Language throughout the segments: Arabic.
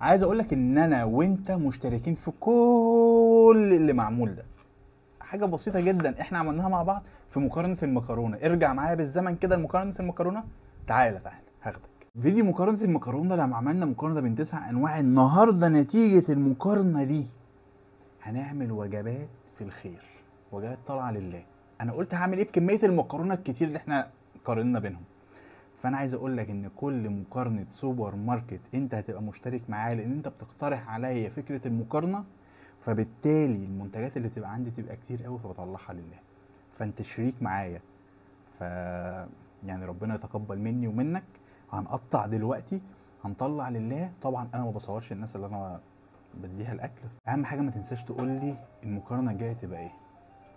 عايز اقول لك ان انا وانت مشتركين في كل اللي معمول ده. حاجه بسيطه جدا احنا عملناها مع بعض في مقارنه المكرونه. ارجع معايا بالزمن كده لمقارنه المكرونه. تعالى هاخدك فيديو مقارنه المكرونه لما عملنا مقارنه بين 9 انواع. النهارده نتيجه المقارنه دي هنعمل وجبات في الخير، وجبات طالعه لله. انا قلت هعمل ايه بكميه المكرونه الكتير اللي احنا قارنا بينهم. فانا عايز اقول لك ان كل مقارنه سوبر ماركت انت هتبقى مشترك معايا، لان انت بتقترح عليا فكره المقارنه، فبالتالي المنتجات اللي تبقى عندي تبقى كتير قوي فبطلعها لله. فانت شريك معايا. ف يعني ربنا يتقبل مني ومنك. هنقطع دلوقتي، هنطلع لله. طبعا انا ما بصورش الناس اللي انا بديها الاكل. اهم حاجه ما تنساش تقول لي المقارنه الجايه تبقى ايه،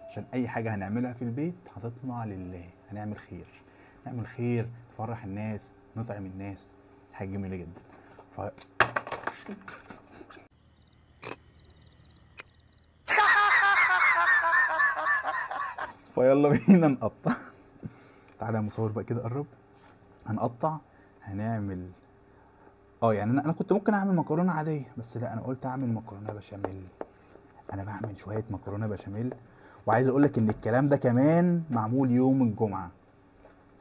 عشان اي حاجه هنعملها في البيت هتطلع لله. هنعمل خير، نعمل خير، نفرح الناس، نطعم الناس. حاجه جميله جدا. ف... فيلا بينا نقطع. تعالى يا مصور بقى كده، قرب. هنقطع، هنعمل يعني انا كنت ممكن اعمل مكرونه عاديه، بس لا، انا قلت اعمل مكرونه بشاميل. انا بعمل شويه مكرونه بشاميل، وعايز اقول لك ان الكلام ده كمان معمول يوم الجمعه.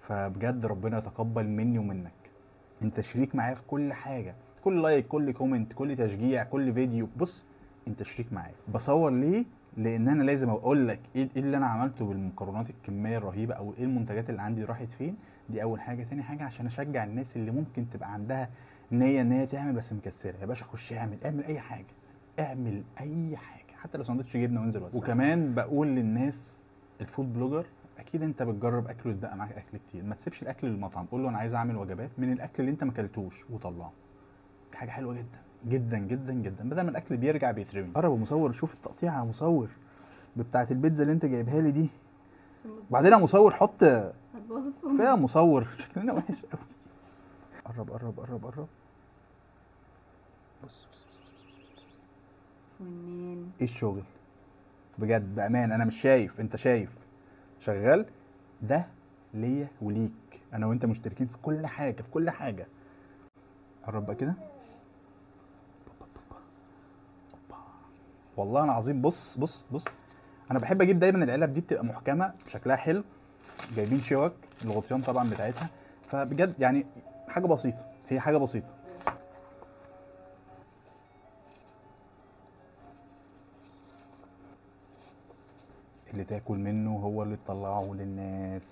فبجد ربنا يتقبل مني ومنك. انت شريك معايا في كل حاجه، كل لايك، كل كومنت، كل تشجيع، كل فيديو. بص، انت شريك معايا. بصور ليه؟ لان انا لازم اقول لك ايه اللي انا عملته بالمكرونات، الكميه الرهيبه، او ايه المنتجات اللي عندي راحت فين. دي اول حاجه. تاني حاجه عشان اشجع الناس اللي ممكن تبقى عندها نيه ان هي تعمل بس مكسره. يا باشا خش اعمل اي حاجه، اعمل اي حاجه، حتى لو سندوتش جبنه وانزل وزع. وكمان بقول للناس، الفود بلوجر اكيد انت بتجرب اكل وتبقى معاك اكل كتير. ما تسيبش الاكل للمطعم، قول له انا عايز اعمل وجبات من الاكل اللي انت ما اكلتوش وطلعه. دي حاجه حلوه جدا جدا جدا جدا، بدل ما الاكل بيرجع بيترمي. قرب ومصور، شوف التقطيعه يا مصور بتاعه البيتزا اللي انت جايبها لي دي. وبعدين يا مصور حط فيها مصور. شكلنا وحش قوي. قرب قرب قرب قرب. بص فنان. ايه الشغل بجد بامان؟ انا مش شايف، انت شايف شغال. ده ليا وليك، انا وانت مشتركين في كل حاجه، في كل حاجه. قرب بقى كده. والله العظيم بص بص بص. انا بحب اجيب دايما العلب دي، بتبقى محكمه شكلها حلو. جايبين شوك الغطيان طبعا بتاعتها. فبجد يعني حاجه بسيطه، هي حاجه بسيطه. اللي تاكل منه هو اللي تطلعه للناس.